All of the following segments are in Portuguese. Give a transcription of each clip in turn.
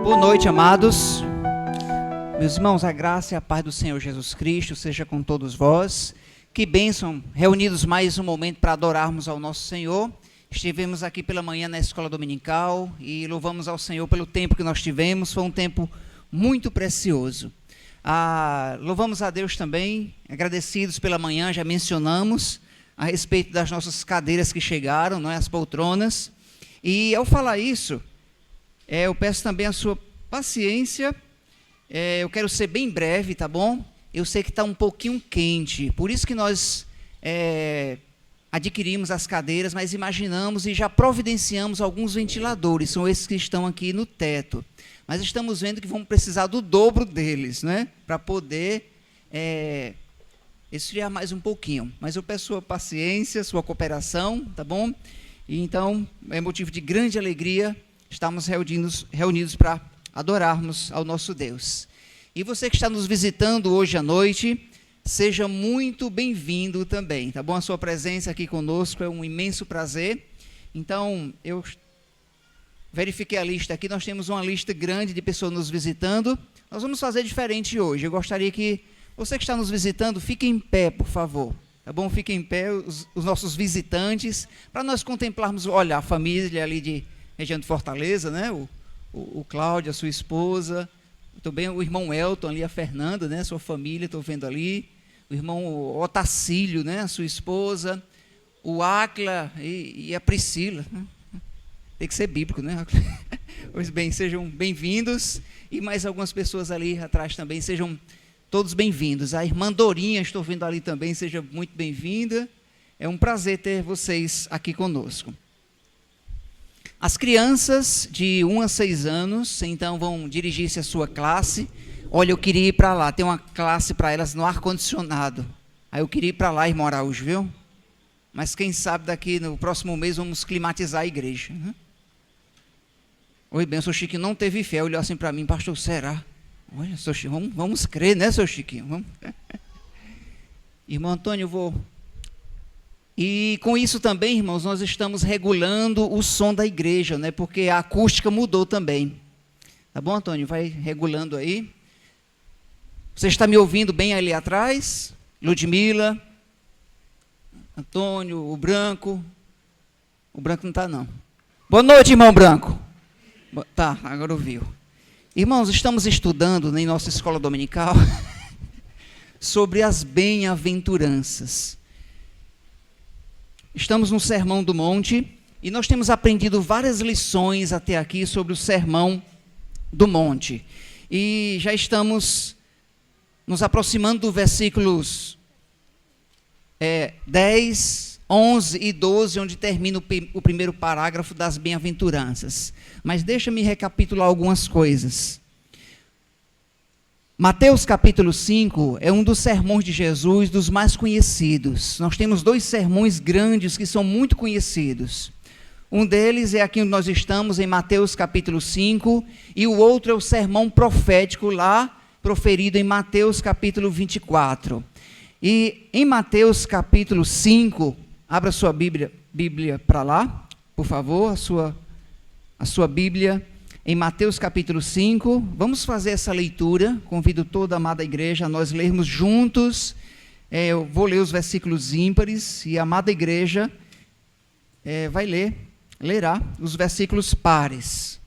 Boa noite, amados. Meus irmãos, a graça e a paz do Senhor Jesus Cristo seja com todos vós. Que bênção, reunidos mais um momento para adorarmos ao nosso Senhor. Estivemos aqui pela manhã na escola dominical e louvamos ao Senhor pelo tempo que nós tivemos. Foi um tempo muito precioso. Louvamos a Deus também, agradecidos pela manhã, já mencionamos a respeito das nossas cadeiras que chegaram, não é? As poltronas. E ao falar isso, eu peço também a sua paciência. Eu quero ser bem breve, tá bom? Eu sei que está um pouquinho quente, por isso que nós adquirimos as cadeiras, mas imaginamos e já providenciamos alguns ventiladores, são esses que estão aqui no teto. Mas estamos vendo que vamos precisar do dobro deles, né? Para poder esfriar mais um pouquinho. Mas eu peço sua paciência, sua cooperação, tá bom? E então, é motivo de grande alegria estarmos reunidos para adorarmos ao nosso Deus. E você que está nos visitando hoje à noite, seja muito bem-vindo também, tá bom? A sua presença aqui conosco é um imenso prazer. Então, eu verifiquei a lista aqui, nós temos uma lista grande de pessoas nos visitando. Nós vamos fazer diferente hoje. Eu gostaria que você que está nos visitando, fique em pé, por favor. Tá bom? Fiquem em pé, os nossos visitantes, para nós contemplarmos, olha, a família ali de região de Fortaleza, né? O Cláudio, a sua esposa, também o irmão Elton ali, a Fernanda, né? Sua família, estou vendo ali. O irmão Otacílio, né? A sua esposa. O Áquila e a Priscila. Tem que ser bíblico, né? Pois bem, sejam bem-vindos. E mais algumas pessoas ali atrás também, sejam todos bem-vindos. A irmã Dorinha, estou vendo ali também, seja muito bem-vinda. É um prazer ter vocês aqui conosco. As crianças de 1 a 6 anos, então, vão dirigir-se à sua classe. Olha, eu queria ir para lá, tem uma classe para elas no ar-condicionado. Aí eu queria ir para lá, irmão Araújo, viu? Mas quem sabe daqui no próximo mês vamos climatizar a igreja. Oi, bem, o seu Chiquinho não teve fé, olhou assim para mim, pastor, será? Olha, seu Chiquinho, vamos crer, né, seu Chiquinho? Vamos. Irmão Antônio, eu vou... E com isso também, irmãos, nós estamos regulando o som da igreja, né? Porque a acústica mudou também. Tá bom, Antônio? Vai regulando aí. Você está me ouvindo bem ali atrás? Ludmila, Antônio, o Branco. O Branco não está, não. Boa noite, irmão Branco. Tá, agora ouviu. Irmãos, estamos estudando em nossa escola dominical sobre as bem-aventuranças. Estamos no Sermão do Monte e nós temos aprendido várias lições até aqui sobre o Sermão do Monte. E já estamos nos aproximando dos versículos 10, 11 e 12, onde termina o primeiro parágrafo das bem-aventuranças. Mas deixa-me recapitular algumas coisas. Mateus capítulo 5 é um dos sermões de Jesus, dos mais conhecidos. Nós temos 2 sermões grandes que são muito conhecidos. Um deles é aqui onde nós estamos, em Mateus capítulo 5, e o outro é o sermão profético lá, proferido em Mateus capítulo 24. E em Mateus capítulo 5, abra sua Bíblia para lá, por favor, a sua Bíblia. Em Mateus capítulo 5, vamos fazer essa leitura, convido toda a amada igreja a nós lermos juntos, eu vou ler os versículos ímpares, e a amada igreja lerá os versículos pares.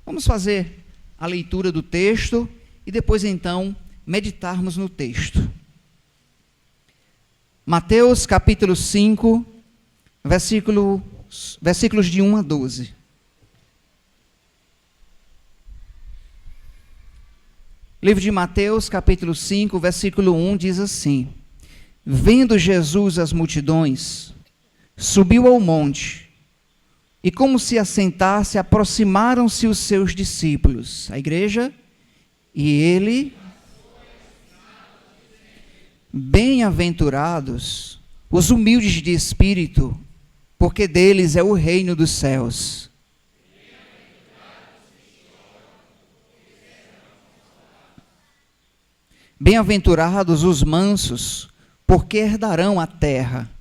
Vamos fazer a leitura do texto, e depois então, meditarmos no texto. Mateus capítulo 5, versículos de 1 a 12. Livro de Mateus, capítulo 5, versículo 1, diz assim: Vendo Jesus as multidões, subiu ao monte, e como se assentasse, aproximaram-se os seus discípulos, a igreja, e ele, bem-aventurados os humildes de espírito, porque deles é o reino dos céus. Bem-aventurados os mansos, porque herdarão a terra.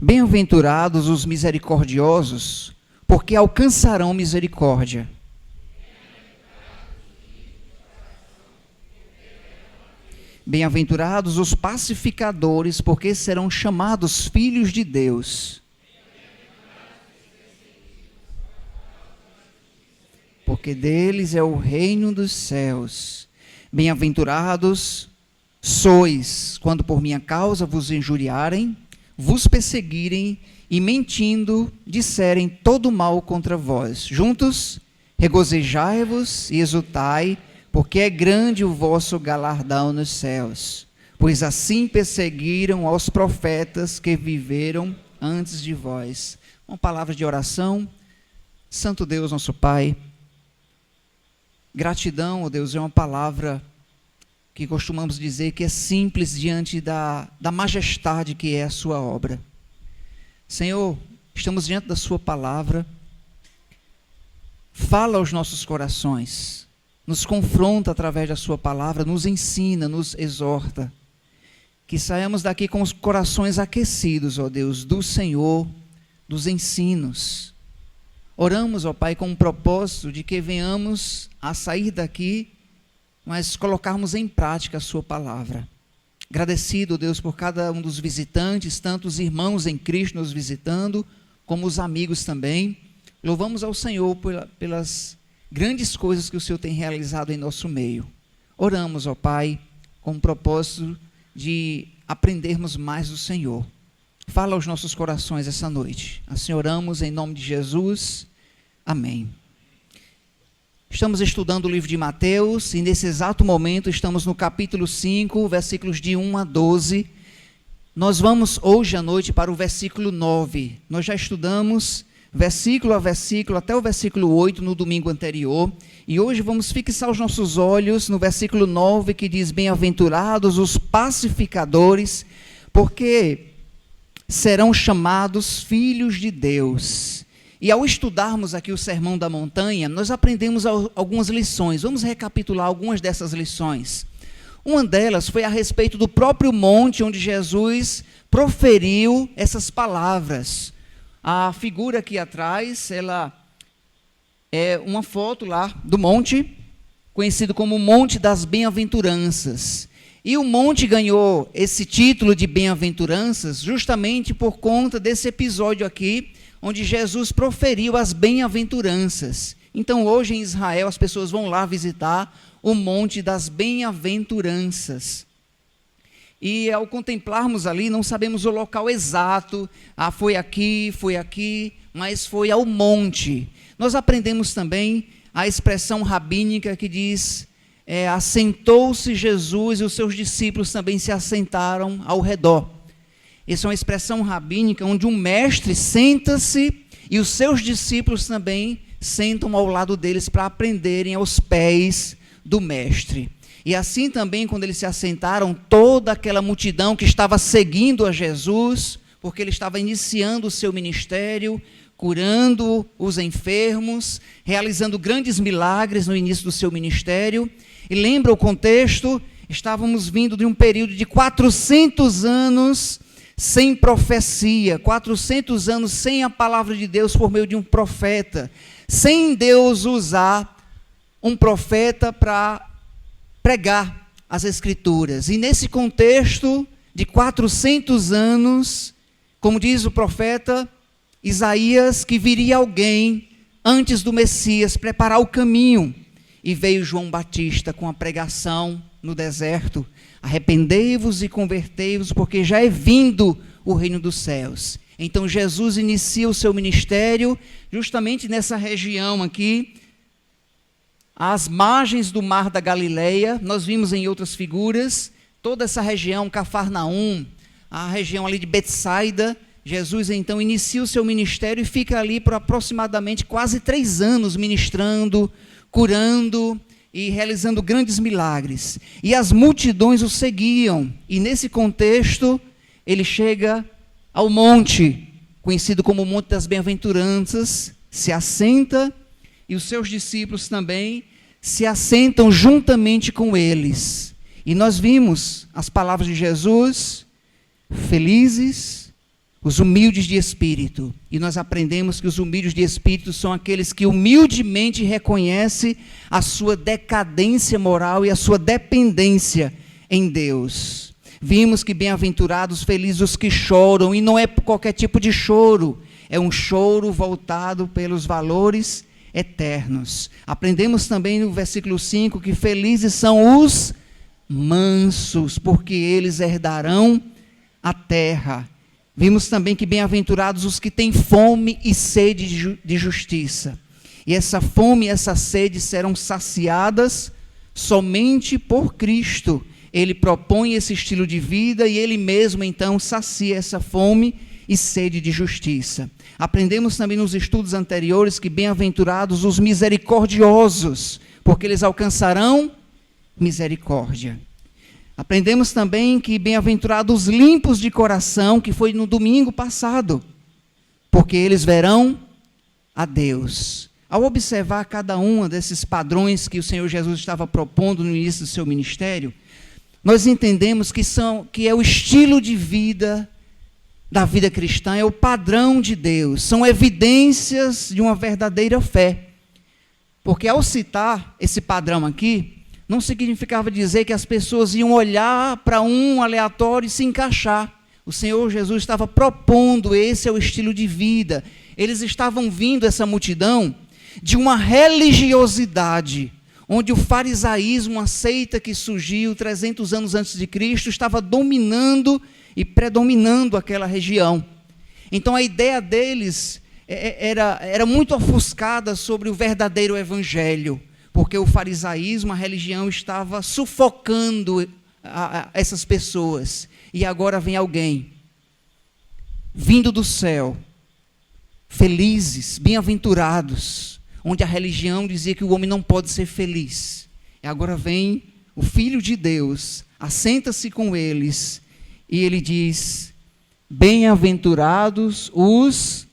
Bem-aventurados os misericordiosos, porque alcançarão misericórdia. Bem-aventurados os pacificadores, porque serão chamados filhos de Deus. Porque deles é o reino dos céus. Bem-aventurados sois, quando por minha causa vos injuriarem, vos perseguirem e mentindo disserem todo mal contra vós. Juntos, regozijai-vos e exultai, porque é grande o vosso galardão nos céus. Pois assim perseguiram aos profetas que viveram antes de vós. Uma palavra de oração. Santo Deus, nosso Pai, gratidão, ó Deus, é uma palavra que costumamos dizer que é simples diante da majestade que é a sua obra. Senhor, estamos diante da sua palavra. Fala aos nossos corações. Nos confronta através da sua palavra, nos ensina, nos exorta. Que saiamos daqui com os corações aquecidos, ó Deus, do Senhor, dos ensinos. Oramos, ó Pai, com o propósito de que venhamos a sair daqui, mas colocarmos em prática a sua palavra. Agradecido, Deus, por cada um dos visitantes, tanto os irmãos em Cristo nos visitando, como os amigos também. Louvamos ao Senhor pelas grandes coisas que o Senhor tem realizado em nosso meio. Oramos, ó Pai, com o propósito de aprendermos mais do Senhor. Fala aos nossos corações essa noite. Assim oramos em nome de Jesus. Amém. Estamos estudando o livro de Mateus e nesse exato momento estamos no capítulo 5, versículos de 1 a 12. Nós vamos hoje à noite para o versículo 9. Nós já estudamos versículo a versículo, até o versículo 8 no domingo anterior, e hoje vamos fixar os nossos olhos no versículo 9, que diz: bem-aventurados os pacificadores, porque serão chamados filhos de Deus. E ao estudarmos aqui o Sermão da Montanha, nós aprendemos algumas lições. Vamos recapitular algumas dessas lições. Uma delas foi a respeito do próprio monte onde Jesus proferiu essas palavras. A figura aqui atrás, ela é uma foto lá do monte, conhecido como o Monte das Bem-aventuranças. E o monte ganhou esse título de Bem-aventuranças justamente por conta desse episódio aqui, onde Jesus proferiu as bem-aventuranças. Então, hoje em Israel, as pessoas vão lá visitar o Monte das Bem-aventuranças. E ao contemplarmos ali, não sabemos o local exato, foi aqui, mas foi ao monte. Nós aprendemos também a expressão rabínica que diz, assentou-se Jesus e os seus discípulos também se assentaram ao redor. Essa é uma expressão rabínica onde um mestre senta-se e os seus discípulos também sentam ao lado deles para aprenderem aos pés do mestre. E assim também, quando eles se assentaram, toda aquela multidão que estava seguindo a Jesus, porque ele estava iniciando o seu ministério, curando os enfermos, realizando grandes milagres no início do seu ministério. E lembra o contexto? Estávamos vindo de um período de 400 anos sem profecia, 400 anos sem a palavra de Deus por meio de um profeta, sem Deus usar um profeta para pregar as Escrituras. E nesse contexto de 400 anos, como diz o profeta Isaías, que viria alguém antes do Messias preparar o caminho. E veio João Batista com a pregação no deserto: arrependei-vos e convertei-vos, porque já é vindo o reino dos céus. Então Jesus inicia o seu ministério justamente nessa região aqui, às margens do mar da Galileia. Nós vimos em outras figuras, toda essa região, Cafarnaum, a região ali de Betsaida. Jesus então inicia o seu ministério e fica ali por aproximadamente quase 3 anos ministrando, curando e realizando grandes milagres. E as multidões o seguiam. E nesse contexto, ele chega ao monte, conhecido como o Monte das Bem-aventuranças, se assenta, e os seus discípulos também se assentam juntamente com eles. E nós vimos as palavras de Jesus: felizes os humildes de espírito. E nós aprendemos que os humildes de espírito são aqueles que humildemente reconhecem a sua decadência moral e a sua dependência em Deus. Vimos que bem-aventurados, felizes os que choram, e não é qualquer tipo de choro, é um choro voltado pelos valores eternos. Aprendemos também no versículo 5 que felizes são os mansos, porque eles herdarão a terra. Vimos também que bem-aventurados os que têm fome e sede de justiça. E essa fome e essa sede serão saciadas somente por Cristo. Ele propõe esse estilo de vida e Ele mesmo, então, sacia essa fome e sede de justiça. Aprendemos também nos estudos anteriores que bem-aventurados os misericordiosos, porque eles alcançarão misericórdia. Aprendemos também que bem-aventurados os limpos de coração, que foi no domingo passado, porque eles verão a Deus. Ao observar cada um desses padrões que o Senhor Jesus estava propondo no início do seu ministério, nós entendemos que é o estilo de vida da vida cristã, é o padrão de Deus, são evidências de uma verdadeira fé. Porque ao citar esse padrão aqui, não significava dizer que as pessoas iam olhar para um aleatório e se encaixar. O Senhor Jesus estava propondo, esse é o estilo de vida. Eles estavam vindo, essa multidão, de uma religiosidade, onde o farisaísmo, uma seita que surgiu 300 anos antes de Cristo, estava dominando e predominando aquela região. Então a ideia deles era muito ofuscada sobre o verdadeiro evangelho, porque o farisaísmo, a religião, estava sufocando essas pessoas. E agora vem alguém, vindo do céu, felizes, bem-aventurados, onde a religião dizia que o homem não pode ser feliz. E agora vem o Filho de Deus, assenta-se com eles, e ele diz: bem-aventurados os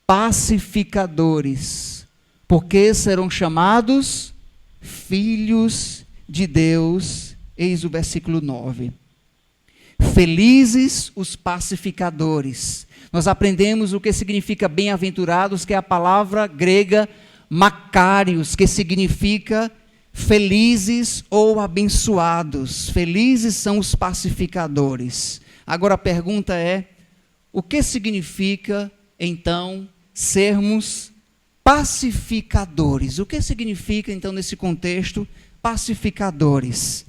pacificadores, porque serão chamados filhos de Deus. Eis o versículo 9. Felizes os pacificadores. Nós aprendemos o que significa bem-aventurados, que é a palavra grega makarios, que significa felizes ou abençoados. Felizes são os pacificadores. Agora a pergunta é: o que significa, então, sermos pacificadores? O que significa, então, nesse contexto, pacificadores?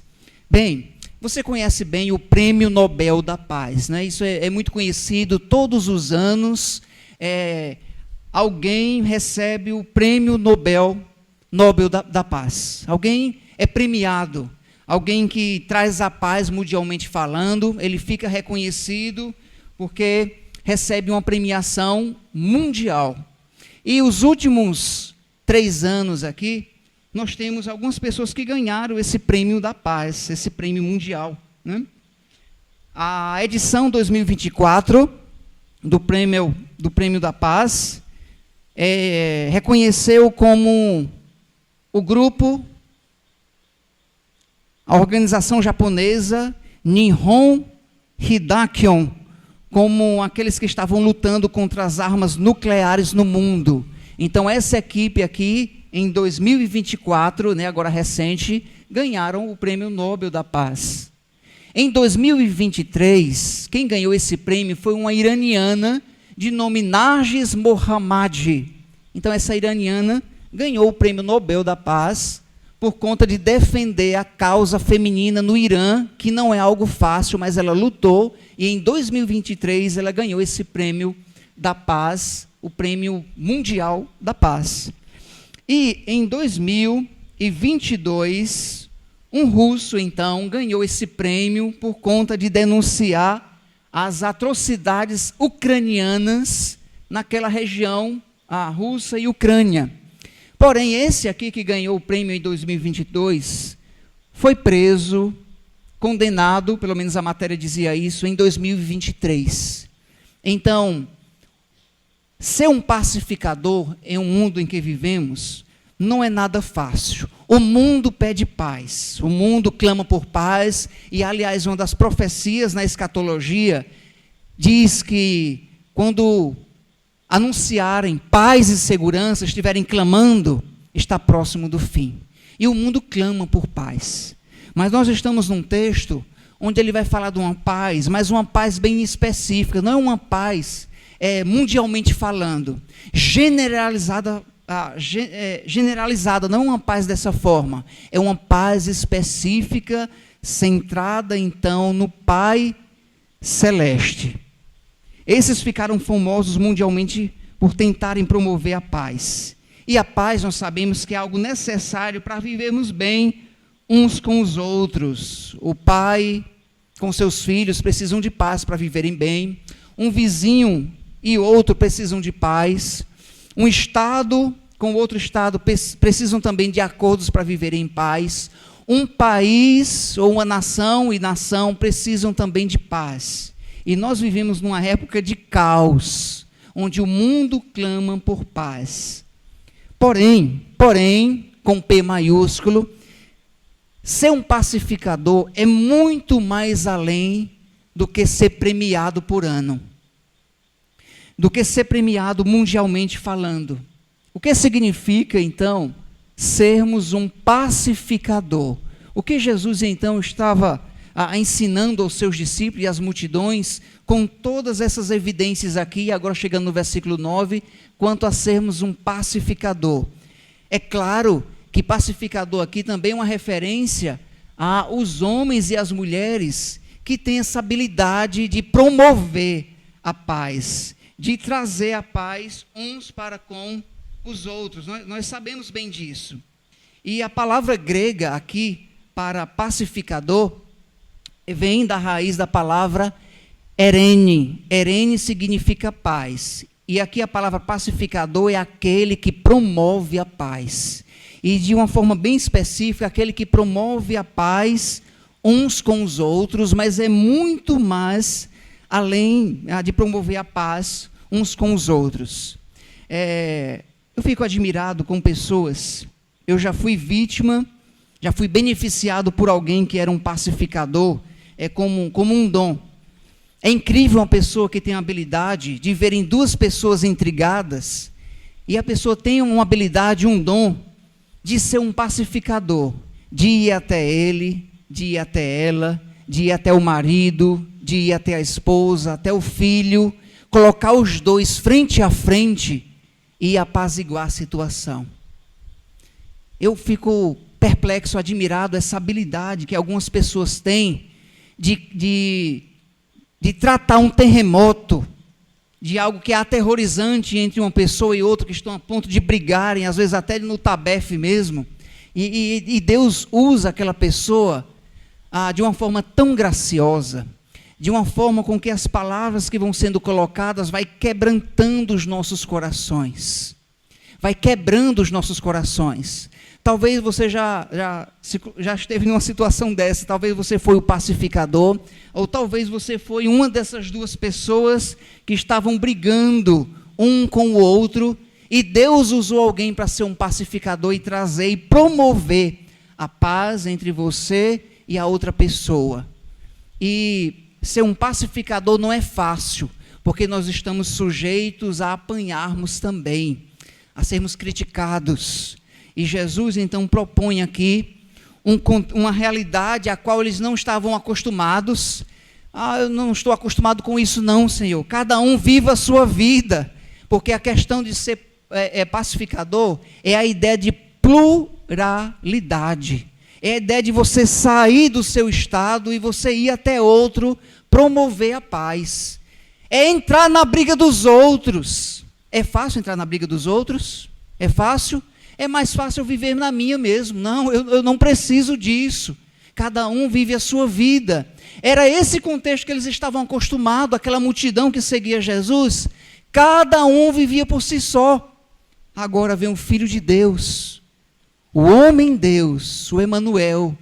Bem, você conhece bem o Prêmio Nobel da Paz, né? Isso é muito conhecido, todos os anos alguém recebe o Prêmio Nobel da Paz. Alguém é premiado, alguém que traz a paz mundialmente falando, ele fica reconhecido porque recebe uma premiação mundial. E os últimos 3 anos aqui, nós temos algumas pessoas que ganharam esse prêmio da paz, esse prêmio mundial, né? A edição 2024 do prêmio da paz reconheceu como o grupo, a organização japonesa Nihon Hidakion, como aqueles que estavam lutando contra as armas nucleares no mundo. Então essa equipe aqui, em 2024, né, agora recente, ganharam o Prêmio Nobel da Paz. Em 2023, quem ganhou esse prêmio foi uma iraniana de nome Narges Mohammadi. Então essa iraniana ganhou o Prêmio Nobel da Paz por conta de defender a causa feminina no Irã, que não é algo fácil, mas ela lutou, e em 2023 ela ganhou esse Prêmio da Paz, o Prêmio Mundial da Paz. E em 2022, um russo, então, ganhou esse prêmio por conta de denunciar as atrocidades ucranianas naquela região, a Rússia e Ucrânia. Porém, esse aqui que ganhou o prêmio em 2022, foi preso, condenado, pelo menos a matéria dizia isso, em 2023. Então, ser um pacificador em um mundo em que vivemos não é nada fácil. O mundo pede paz, o mundo clama por paz, e aliás, uma das profecias na escatologia diz que quando anunciarem paz e segurança, estiverem clamando, está próximo do fim. E o mundo clama por paz. Mas nós estamos num texto onde ele vai falar de uma paz, mas uma paz bem específica, não é uma paz mundialmente falando, generalizada, não é uma paz dessa forma, é uma paz específica, centrada então no Pai Celeste. Esses ficaram famosos mundialmente por tentarem promover a paz. E a paz nós sabemos que é algo necessário para vivermos bem uns com os outros. O pai com seus filhos precisam de paz para viverem bem. Um vizinho e outro precisam de paz. Um estado com outro estado precisam também de acordos para viverem em paz. Um país ou uma nação e nação precisam também de paz. E nós vivemos numa época de caos, onde o mundo clama por paz. Porém, com P maiúsculo, ser um pacificador é muito mais além do que ser premiado por ano, do que ser premiado mundialmente falando. O que significa, então, sermos um pacificador? O que Jesus, então, estava ensinando aos seus discípulos e às multidões, com todas essas evidências aqui, agora chegando no versículo 9, quanto a sermos um pacificador. É claro que pacificador aqui também é uma referência aos homens e às mulheres que têm essa habilidade de promover a paz, de trazer a paz uns para com os outros. Nós sabemos bem disso. E a palavra grega aqui para pacificador vem da raiz da palavra erene. Erene significa paz. E aqui a palavra pacificador é aquele que promove a paz. E de uma forma bem específica, aquele que promove a paz uns com os outros, mas é muito mais além de promover a paz uns com os outros. Eu fico admirado com pessoas. Eu já fui vítima, já fui beneficiado por alguém que era um pacificador, como um dom. É incrível uma pessoa que tem a habilidade de verem duas pessoas intrigadas, e a pessoa tem uma habilidade, um dom, de ser um pacificador, de ir até ele, de ir até ela, de ir até o marido, de ir até a esposa, até o filho, colocar os dois frente a frente e apaziguar a situação. Eu fico perplexo, admirado, essa habilidade que algumas pessoas têm de tratar um terremoto, de algo que é aterrorizante entre uma pessoa e outra, que estão a ponto de brigarem, às vezes até no tabefe mesmo, e Deus usa aquela pessoa de uma forma tão graciosa, de uma forma com que as palavras que vão sendo colocadas vai quebrantando os nossos corações, vai quebrando os nossos corações. Talvez você já esteve numa situação dessa, talvez você foi o pacificador, ou talvez você foi uma dessas duas pessoas que estavam brigando um com o outro, e Deus usou alguém para ser um pacificador e trazer e promover a paz entre você e a outra pessoa. E ser um pacificador não é fácil, porque nós estamos sujeitos a apanharmos também, a sermos criticados. E Jesus, então, propõe aqui uma realidade a qual eles não estavam acostumados. Eu não estou acostumado com isso não, Senhor. Cada um viva a sua vida. Porque a questão de ser pacificador é a ideia de pluralidade. É a ideia de você sair do seu estado e você ir até outro, promover a paz. É entrar na briga dos outros. É fácil entrar na briga dos outros? É fácil? É mais fácil eu viver na minha mesmo. Não, eu não preciso disso. Cada um vive a sua vida. Era esse contexto que eles estavam acostumados, aquela multidão que seguia Jesus. Cada um vivia por si só. Agora vem o Filho de Deus, o homem Deus, o Emanuel,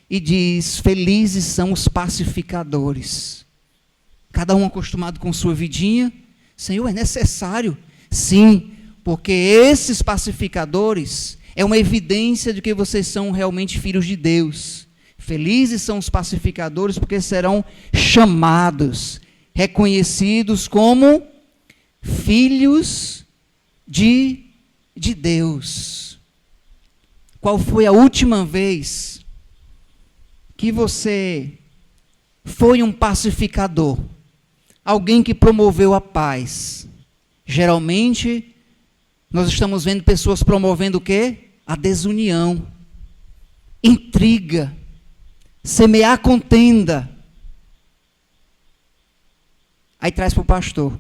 e diz: felizes são os pacificadores. Cada um acostumado com sua vidinha. Senhor, é necessário? Sim, porque esses pacificadores é uma evidência de que vocês são realmente filhos de Deus. Felizes são os pacificadores, porque serão chamados, reconhecidos como filhos de Deus. Qual foi a última vez que você foi um pacificador? Alguém que promoveu a paz. Geralmente, nós estamos vendo pessoas promovendo o quê? A desunião, intriga, semear contenda. Aí traz para o pastor.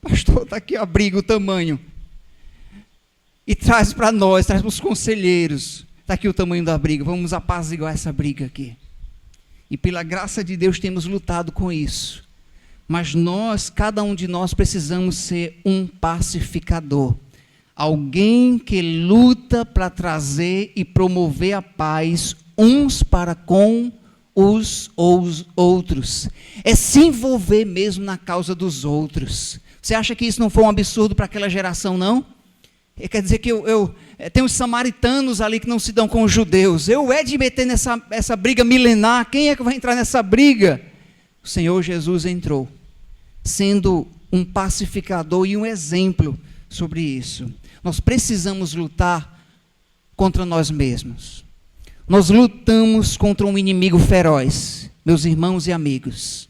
Pastor, está aqui a briga, o tamanho. E traz para nós, traz para os conselheiros. Está aqui o tamanho da briga, vamos apaziguar essa briga aqui. E pela graça de Deus temos lutado com isso. Mas nós, cada um de nós, precisamos ser um pacificador. Alguém que luta para trazer e promover a paz uns para com os outros. É se envolver mesmo na causa dos outros. Você acha que isso não foi um absurdo para aquela geração, não? Quer dizer que tem os samaritanos ali que não se dão com os judeus. Eu de meter nessa briga milenar. Quem é que vai entrar nessa briga? O Senhor Jesus entrou, sendo um pacificador e um exemplo sobre isso. Nós precisamos lutar contra nós mesmos. Nós lutamos contra um inimigo feroz, meus irmãos e amigos.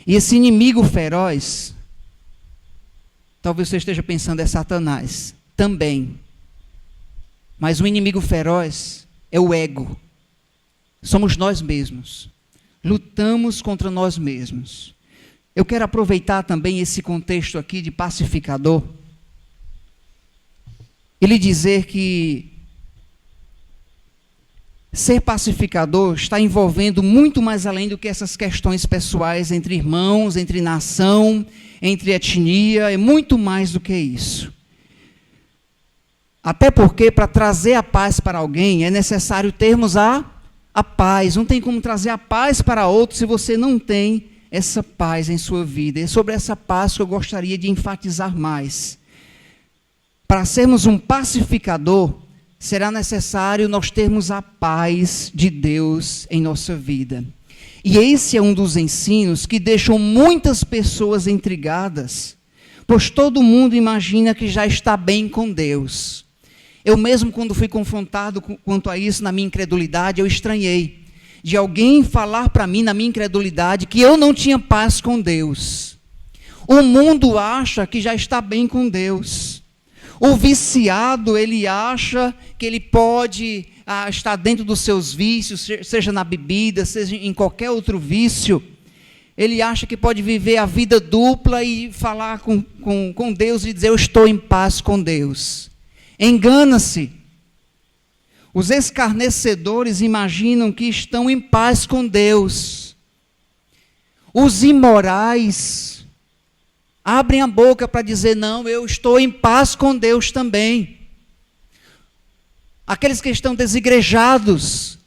E esse inimigo feroz, talvez você esteja pensando, é Satanás. Também. Mas o inimigo feroz é o ego. Somos nós mesmos. Lutamos contra nós mesmos. Eu quero aproveitar também esse contexto aqui de pacificador. Ele dizer que ser pacificador está envolvendo muito mais além do que essas questões pessoais entre irmãos, entre nação, entre etnia, é muito mais do que isso. Até porque para trazer a paz para alguém é necessário termos a paz. Não tem como trazer a paz para outro se você não tem essa paz em sua vida. É sobre essa paz que eu gostaria de enfatizar mais. Para sermos um pacificador, será necessário nós termos a paz de Deus em nossa vida. E esse é um dos ensinos que deixam muitas pessoas intrigadas, pois todo mundo imagina que já está bem com Deus. Eu mesmo, quando fui confrontado quanto a isso na minha incredulidade, eu estranhei de alguém falar para mim na minha incredulidade que eu não tinha paz com Deus. O mundo acha que já está bem com Deus. O viciado, ele acha que ele pode estar dentro dos seus vícios, seja na bebida, seja em qualquer outro vício. Ele acha que pode viver a vida dupla e falar com Deus e dizer, eu estou em paz com Deus. Engana-se. Os escarnecedores imaginam que estão em paz com Deus. Os imorais abrem a boca para dizer, não, eu estou em paz com Deus também. Aqueles que estão desigrejados,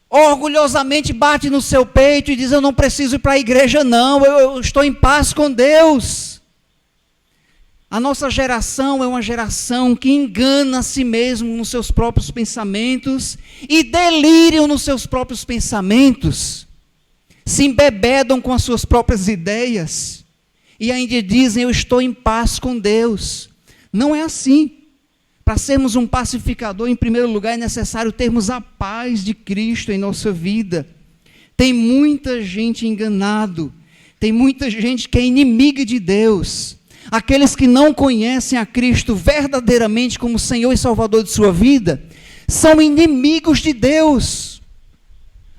orgulhosamente batem no seu peito e dizem, eu não preciso ir para a igreja não, eu estou em paz com Deus. A nossa geração é uma geração que engana a si mesmo nos seus próprios pensamentos e delíriam nos seus próprios pensamentos, se embebedam com as suas próprias ideias e ainda dizem, eu estou em paz com Deus. Não é assim. Para sermos um pacificador, em primeiro lugar, é necessário termos a paz de Cristo em nossa vida. Tem muita gente enganado, tem muita gente que é inimiga de Deus. Aqueles que não conhecem a Cristo verdadeiramente como Senhor e Salvador de sua vida, são inimigos de Deus.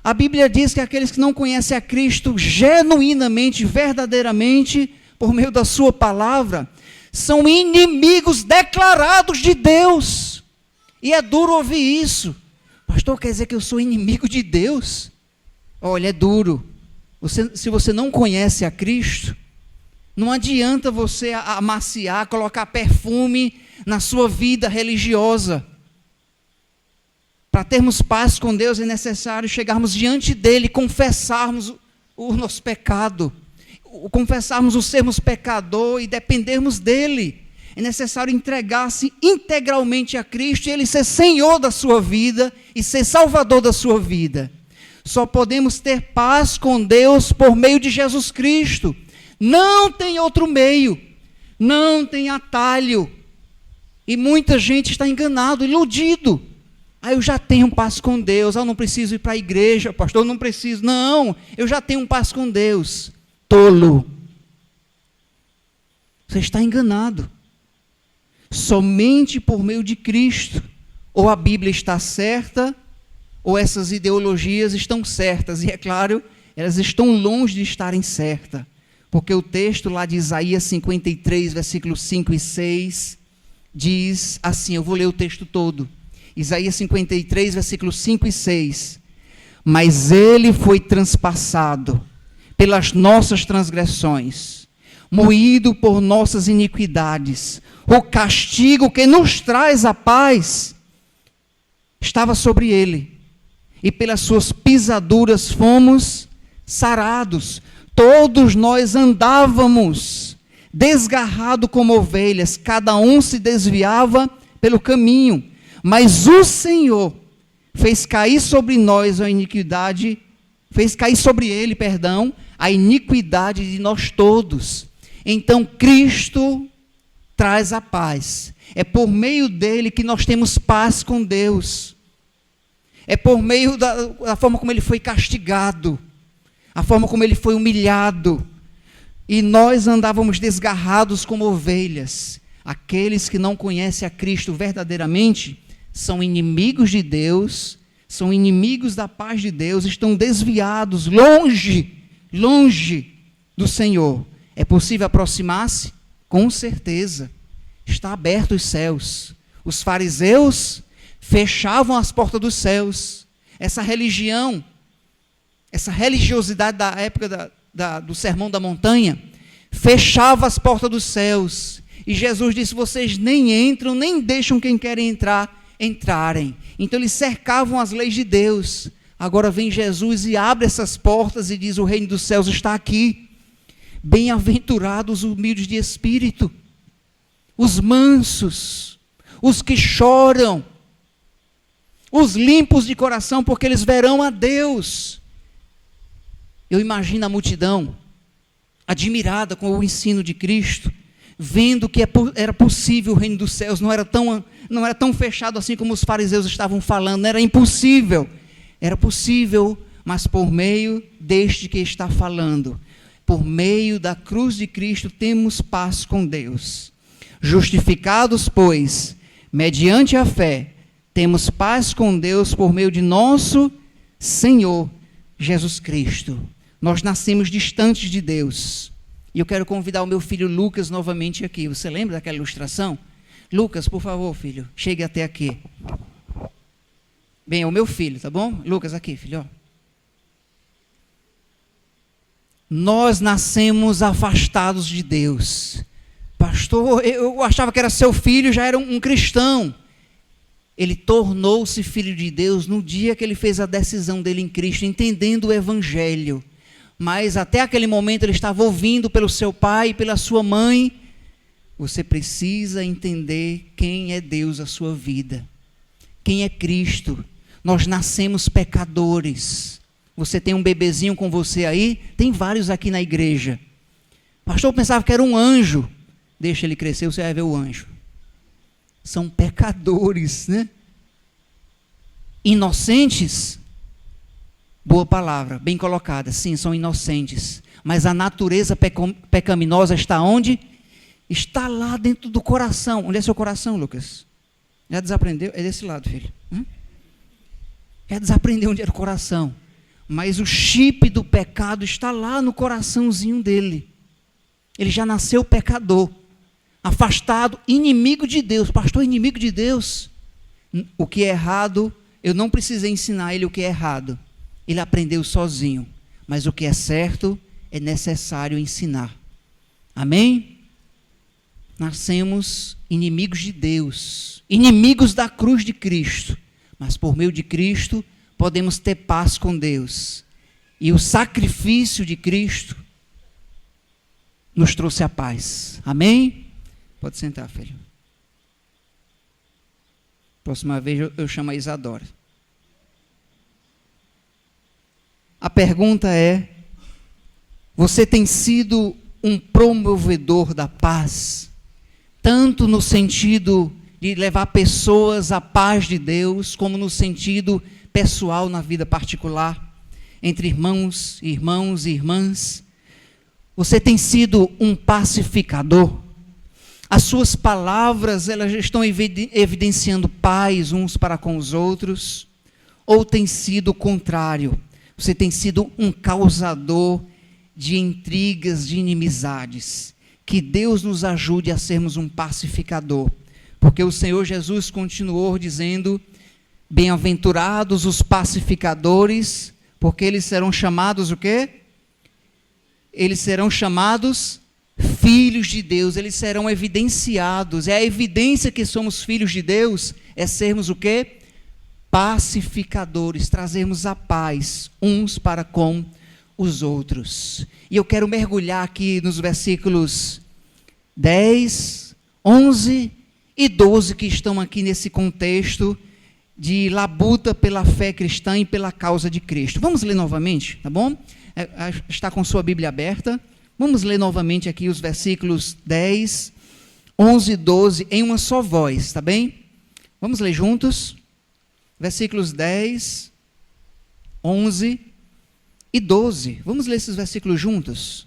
A Bíblia diz que aqueles que não conhecem a Cristo genuinamente, verdadeiramente, por meio da sua palavra, são inimigos declarados de Deus. E é duro ouvir isso. Pastor, quer dizer que eu sou inimigo de Deus? Olha, é duro. Se você não conhece a Cristo, não adianta você amaciar, colocar perfume na sua vida religiosa. Para termos paz com Deus é necessário chegarmos diante dEle, confessarmos o nosso pecado, confessarmos o sermos pecador e dependermos dEle. É necessário entregar-se integralmente a Cristo e Ele ser Senhor da sua vida e ser Salvador da sua vida. Só podemos ter paz com Deus por meio de Jesus Cristo. Não tem outro meio, não tem atalho. E muita gente está enganado, iludido. Eu já tenho paz com Deus, eu não preciso ir para a igreja, pastor, eu não preciso. Não, eu já tenho paz com Deus. Tolo. Você está enganado. Somente por meio de Cristo. Ou a Bíblia está certa, ou essas ideologias estão certas. E é claro, elas estão longe de estarem certas. Porque o texto lá de Isaías 53, versículos 5 e 6, diz assim, eu vou ler o texto todo. Isaías 53, versículos 5 e 6. Mas ele foi transpassado pelas nossas transgressões, moído por nossas iniquidades. O castigo que nos traz a paz estava sobre ele, e pelas suas pisaduras fomos sarados. Todos nós andávamos desgarrado como ovelhas, cada um se desviava pelo caminho, mas o Senhor fez cair sobre nós a iniquidade, fez cair sobre ele, a iniquidade de nós todos. Então Cristo traz a paz. É por meio dele que nós temos paz com Deus. É por meio da forma como ele foi castigado, a forma como ele foi humilhado. E nós andávamos desgarrados como ovelhas. Aqueles que não conhecem a Cristo verdadeiramente são inimigos de Deus, são inimigos da paz de Deus, estão desviados, longe do Senhor. É possível aproximar-se? Com certeza. Está aberto os céus. Os fariseus fechavam as portas dos céus. Essa religião, essa religiosidade da época do Sermão da Montanha, fechava as portas dos céus. E Jesus disse, vocês nem entram, nem deixam quem quer entrar, entrarem. Então eles cercavam as leis de Deus. Agora vem Jesus e abre essas portas e diz, o reino dos céus está aqui. Bem-aventurados os humildes de espírito, os mansos, os que choram, os limpos de coração, porque eles verão a Deus. Eu imagino a multidão, admirada com o ensino de Cristo, vendo que era possível o reino dos céus, não era tão fechado assim como os fariseus estavam falando, não era impossível, era possível, mas por meio deste que está falando. Por meio da cruz de Cristo temos paz com Deus. Justificados, pois, mediante a fé, temos paz com Deus por meio de nosso Senhor Jesus Cristo. Nós nascemos distantes de Deus. E eu quero convidar o meu filho Lucas novamente aqui. Você lembra daquela ilustração? Lucas, por favor, filho, chegue até aqui. Bem, é o meu filho, tá bom? Lucas, aqui, filho, ó. Nós nascemos afastados de Deus. Pastor, eu achava que era seu filho, já era um cristão. Ele tornou-se filho de Deus no dia que ele fez a decisão dele em Cristo, entendendo o Evangelho. Mas até aquele momento ele estava ouvindo pelo seu pai e pela sua mãe. Você precisa entender quem é Deus na sua vida. Quem é Cristo. Nós nascemos pecadores. Você tem um bebezinho com você aí? Tem vários aqui na igreja. Pastor, eu pensava que era um anjo. Deixa ele crescer, você vai ver o anjo. São pecadores, né? Inocentes? Boa palavra, bem colocada. Sim, são inocentes. Mas a natureza pecaminosa está onde? Está lá dentro do coração. Onde é seu coração, Lucas? Já desaprendeu? É desse lado, filho. Já desaprendeu onde era o coração. Mas o chip do pecado está lá no coraçãozinho dele. Ele já nasceu pecador, afastado, inimigo de Deus. Pastor, inimigo de Deus? O que é errado, eu não precisei ensinar ele o que é errado. Ele aprendeu sozinho. Mas o que é certo, é necessário ensinar. Amém? Nascemos inimigos de Deus, inimigos da cruz de Cristo. Mas por meio de Cristo, podemos ter paz com Deus. E o sacrifício de Cristo nos trouxe a paz. Amém? Pode sentar, filho. Próxima vez eu chamo a Isadora. A pergunta é: você tem sido um promovedor da paz, tanto no sentido de levar pessoas à paz de Deus, como no sentido pessoal na vida particular, entre irmãos e irmãs. Você tem sido um pacificador. As suas palavras, elas estão evidenciando paz uns para com os outros, ou tem sido o contrário? Você tem sido um causador de intrigas, de inimizades. Que Deus nos ajude a sermos um pacificador, porque o Senhor Jesus continuou dizendo: bem-aventurados os pacificadores, porque eles serão chamados o quê? Eles serão chamados filhos de Deus, eles serão evidenciados. É a evidência que somos filhos de Deus, é sermos o quê? Pacificadores, trazermos a paz uns para com os outros. E eu quero mergulhar aqui nos versículos 10, 11 e 12, que estão aqui nesse contexto de labuta pela fé cristã e pela causa de Cristo. Vamos ler novamente, tá bom? Está com sua Bíblia aberta. Vamos ler novamente aqui os versículos 10, 11 e 12 em uma só voz, tá bem? Vamos ler juntos. Versículos 10, 11 e 12. Vamos ler esses versículos juntos.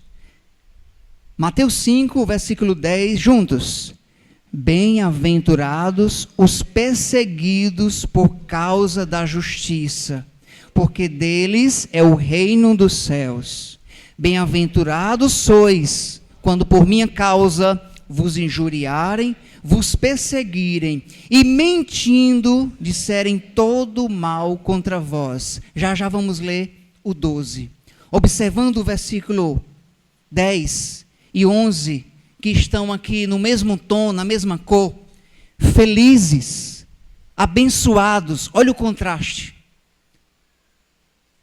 Mateus 5, versículo 10, juntos. Bem-aventurados os perseguidos por causa da justiça, porque deles é o reino dos céus. Bem-aventurados sois, quando por minha causa vos injuriarem, vos perseguirem, e mentindo disserem todo mal contra vós. Já vamos ler o 12. Observando o versículo 10 e 11, que estão aqui no mesmo tom, na mesma cor. Felizes, abençoados, olha o contraste.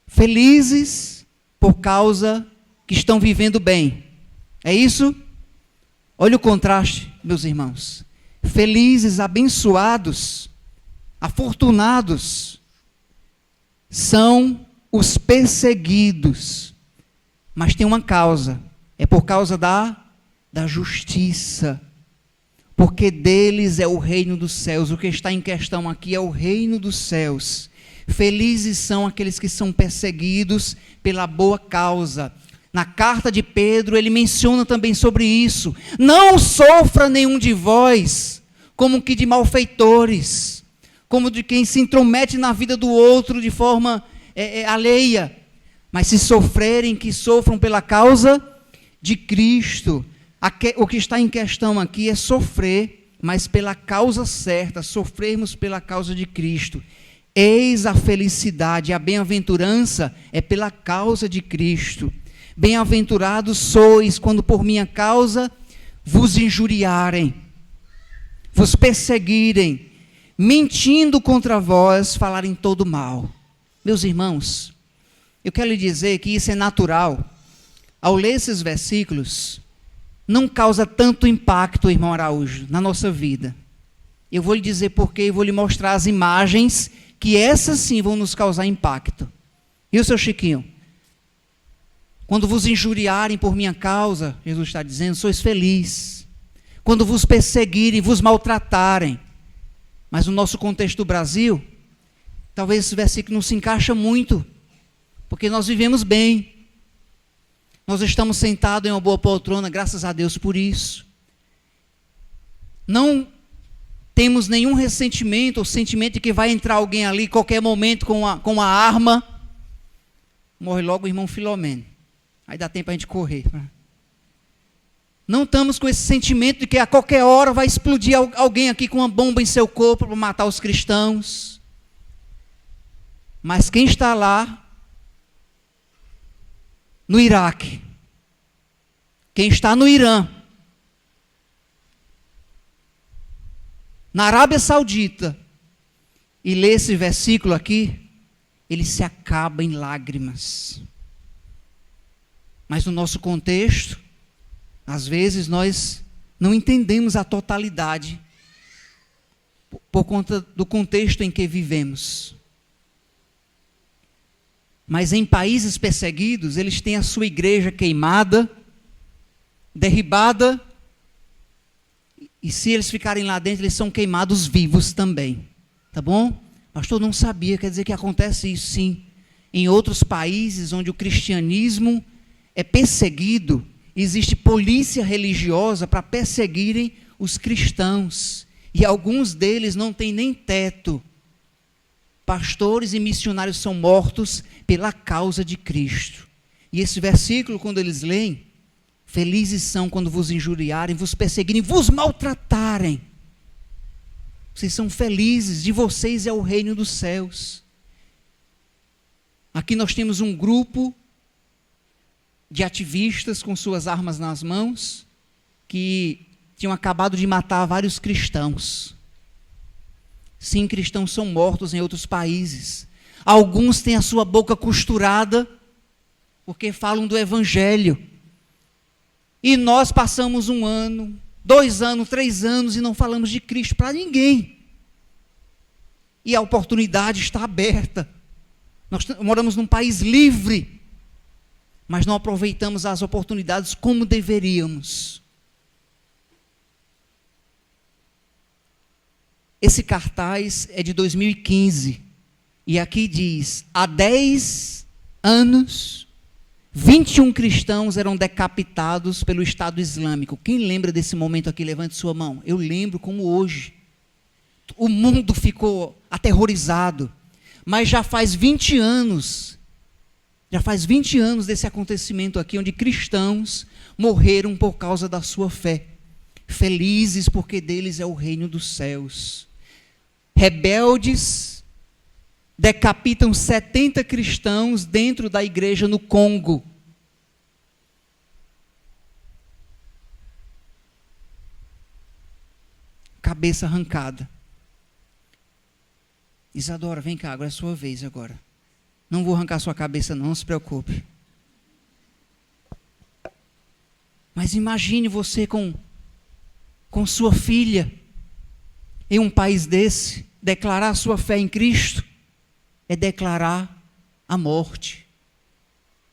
Felizes por causa que estão vivendo bem. É isso? Olha o contraste, meus irmãos. Felizes, abençoados, afortunados são os perseguidos. Mas tem uma causa. É por causa da justiça. Porque deles é o reino dos céus. O que está em questão aqui é o reino dos céus. Felizes são aqueles que são perseguidos pela boa causa. Na carta de Pedro, ele menciona também sobre isso. Não sofra nenhum de vós como que de malfeitores, como de quem se intromete na vida do outro de forma alheia. Mas se sofrerem, que sofram pela causa de Cristo. O que está em questão aqui é sofrer, mas pela causa certa, sofrermos pela causa de Cristo. Eis a felicidade, a bem-aventurança é pela causa de Cristo. Bem-aventurados sois quando por minha causa vos injuriarem, vos perseguirem, mentindo contra vós, falarem todo mal. Meus irmãos, eu quero lhe dizer que isso é natural. Ao ler esses versículos, não causa tanto impacto, irmão Araújo, na nossa vida. Eu vou lhe dizer porquê e vou lhe mostrar as imagens que essas sim vão nos causar impacto. E o seu Chiquinho? Quando vos injuriarem por minha causa, Jesus está dizendo, sois felizes. Quando vos perseguirem, vos maltratarem. Mas no nosso contexto do Brasil, talvez esse versículo não se encaixa muito, porque nós vivemos bem. Nós estamos sentados em uma boa poltrona, graças a Deus por isso. Não temos nenhum ressentimento ou sentimento de que vai entrar alguém ali qualquer momento com uma arma. Morre logo o irmão Filomeno. Aí dá tempo para a gente correr. Não estamos com esse sentimento de que a qualquer hora vai explodir alguém aqui com uma bomba em seu corpo para matar os cristãos. Mas quem está lá no Iraque, quem está no Irã, na Arábia Saudita, e lê esse versículo aqui, ele se acaba em lágrimas. Mas no nosso contexto, às vezes nós não entendemos a totalidade por conta do contexto em que vivemos. Mas em países perseguidos, eles têm a sua igreja queimada, derribada, e se eles ficarem lá dentro, eles são queimados vivos também. Tá bom? Pastor, não sabia, quer dizer que acontece isso sim. Em outros países onde o cristianismo é perseguido, existe polícia religiosa para perseguirem os cristãos. E alguns deles não têm nem teto. Pastores e missionários são mortos pela causa de Cristo. E esse versículo, quando eles leem, felizes são quando vos injuriarem, vos perseguirem, vos maltratarem. Vocês são felizes, de vocês é o reino dos céus. Aqui nós temos um grupo de ativistas com suas armas nas mãos, que tinham acabado de matar vários cristãos. Sim, cristãos são mortos em outros países. Alguns têm a sua boca costurada, porque falam do evangelho. E nós passamos 1 ano, 2 anos, 3 anos e não falamos de Cristo para ninguém. E a oportunidade está aberta. Nós moramos num país livre, mas não aproveitamos as oportunidades como deveríamos. Esse cartaz é de 2015, e aqui diz: há 10 anos, 21 cristãos eram decapitados pelo Estado Islâmico. Quem lembra desse momento aqui? Levante sua mão. Eu lembro como hoje. O mundo ficou aterrorizado, mas já faz 20 anos desse acontecimento aqui, onde cristãos morreram por causa da sua fé. Felizes porque deles é o reino dos céus. Rebeldes decapitam 70 cristãos dentro da igreja no Congo. Cabeça arrancada. Isadora, vem cá, agora é a sua vez agora. Não vou arrancar sua cabeça não se preocupe. Mas imagine você com sua filha em um país desse. Declarar sua fé em Cristo é declarar a morte.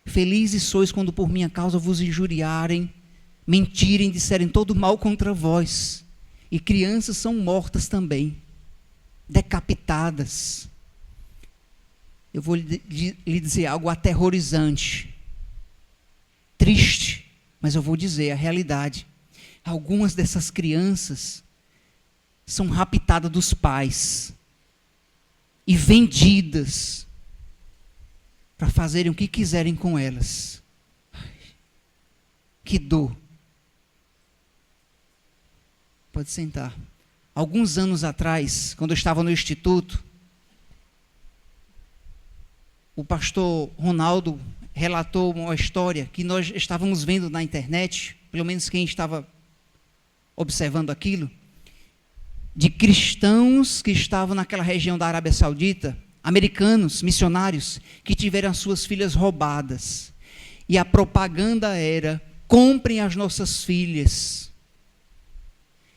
Felizes sois quando por minha causa vos injuriarem, mentirem, disserem todo mal contra vós. E crianças são mortas também, decapitadas. Eu vou lhe dizer algo aterrorizante, triste, mas eu vou dizer a realidade. Algumas dessas crianças são raptadas dos pais e vendidas para fazerem o que quiserem com elas. Ai, que dor. Pode sentar. Alguns anos atrás, quando eu estava no instituto, o pastor Ronaldo relatou uma história que nós estávamos vendo na internet, pelo menos quem estava observando aquilo, de cristãos que estavam naquela região da Arábia Saudita, americanos, missionários, que tiveram as suas filhas roubadas. E a propaganda era: comprem as nossas filhas.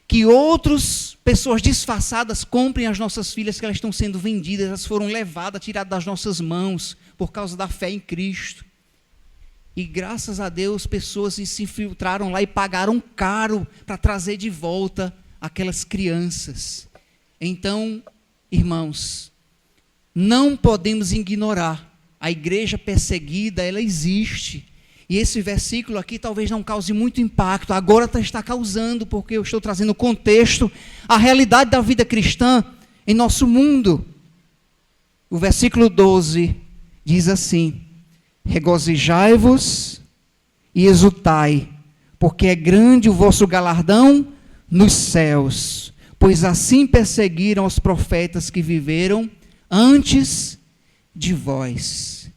Que outras pessoas disfarçadas comprem as nossas filhas, que elas estão sendo vendidas, elas foram levadas, tiradas das nossas mãos, por causa da fé em Cristo. E graças a Deus, pessoas se infiltraram lá e pagaram caro para trazer de volta aquelas crianças. Então, irmãos, não podemos ignorar. A igreja perseguida, ela existe. E esse versículo aqui talvez não cause muito impacto. Agora está causando, porque eu estou trazendo o contexto, a realidade da vida cristã em nosso mundo. O versículo 12 diz assim: regozijai-vos e exultai, porque é grande o vosso galardão nos céus, pois assim perseguiram os profetas que viveram antes de vós.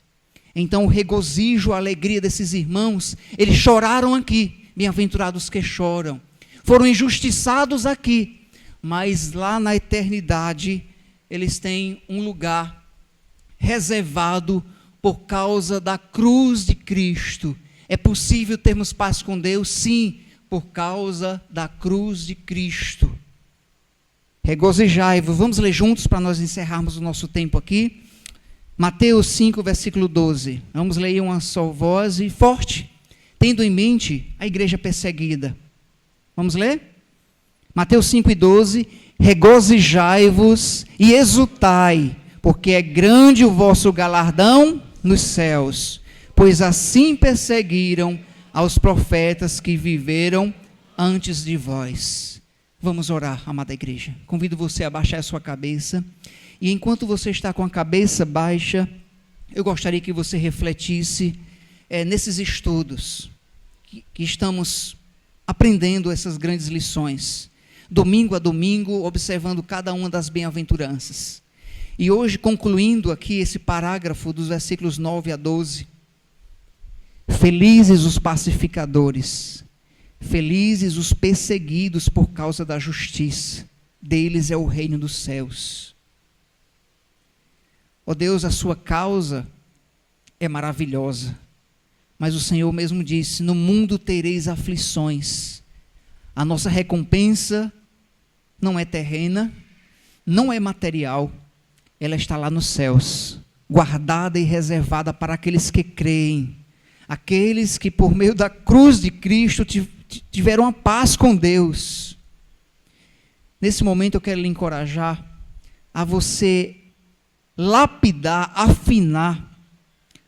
Então o regozijo, a alegria desses irmãos, eles choraram aqui, bem-aventurados que choram, foram injustiçados aqui, mas lá na eternidade eles têm um lugar reservado por causa da cruz de Cristo. É possível termos paz com Deus? Sim, por causa da cruz de Cristo. Regozijai-vos. Vamos ler juntos para nós encerrarmos o nosso tempo aqui. Mateus 5, versículo 12. Vamos ler uma só voz e forte. tendo em mente a igreja perseguida. Vamos ler? Mateus 5:12, regozijai-vos e exultai, porque é grande o vosso galardão nos céus, pois assim perseguiram aos profetas que viveram antes de vós. Vamos orar, amada igreja. Convido você a baixar a sua cabeça, e enquanto você está com a cabeça baixa, eu gostaria que você refletisse nesses estudos que estamos aprendendo essas grandes lições, domingo a domingo, observando cada uma das bem-aventuranças. E hoje, concluindo aqui esse parágrafo dos versículos 9 a 12, felizes os pacificadores, felizes os perseguidos por causa da justiça, deles é o reino dos céus. Ó Deus, a sua causa é maravilhosa, mas o Senhor mesmo disse: no mundo tereis aflições. A nossa recompensa não é terrena, não é material, ela está lá nos céus, guardada e reservada para aqueles que creem, aqueles que por meio da cruz de Cristo tiveram a paz com Deus. Nesse momento eu quero lhe encorajar a você lapidar, afinar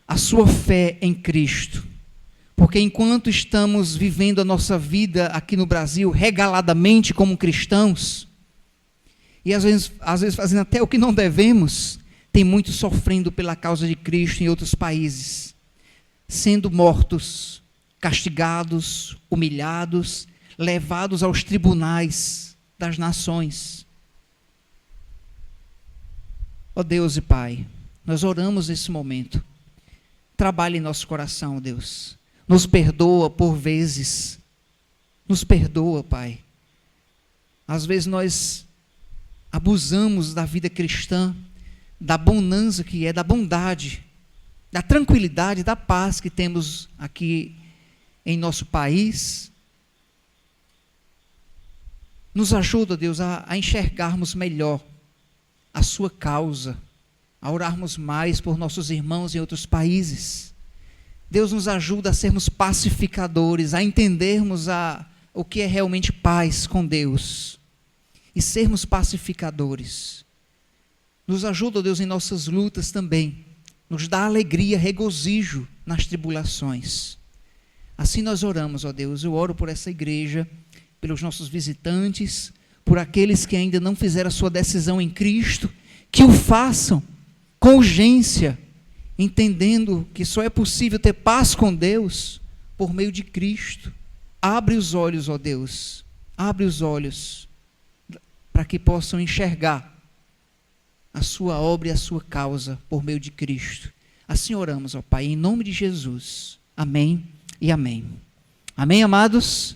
a sua fé em Cristo, porque enquanto estamos vivendo a nossa vida aqui no Brasil regaladamente como cristãos, e às vezes fazendo até o que não devemos, tem muitos sofrendo pela causa de Cristo em outros países, sendo mortos, castigados, humilhados, levados aos tribunais das nações. Ó Deus e Pai, nós oramos nesse momento. Trabalhe em nosso coração, Deus. Nos perdoa por vezes. Nos perdoa, Pai. Às vezes nós abusamos da vida cristã, da bonança que é, da bondade, da tranquilidade, da paz que temos aqui em nosso país. Nos ajuda, Deus, a enxergarmos melhor a sua causa, a orarmos mais por nossos irmãos em outros países. Deus nos ajuda a sermos pacificadores, a entendermos o que é realmente paz com Deus e sermos pacificadores. Nos ajuda, Deus, em nossas lutas também, nos dá alegria, regozijo nas tribulações. Assim nós oramos, ó Deus. Eu oro por essa igreja, pelos nossos visitantes, por aqueles que ainda não fizeram a sua decisão em Cristo, que o façam com urgência, entendendo que só é possível ter paz com Deus por meio de Cristo. Abre os olhos, ó Deus, abre os olhos, para que possam enxergar a sua obra e a sua causa por meio de Cristo. Assim oramos, ó Pai, em nome de Jesus. Amém e amém. Amém, amados?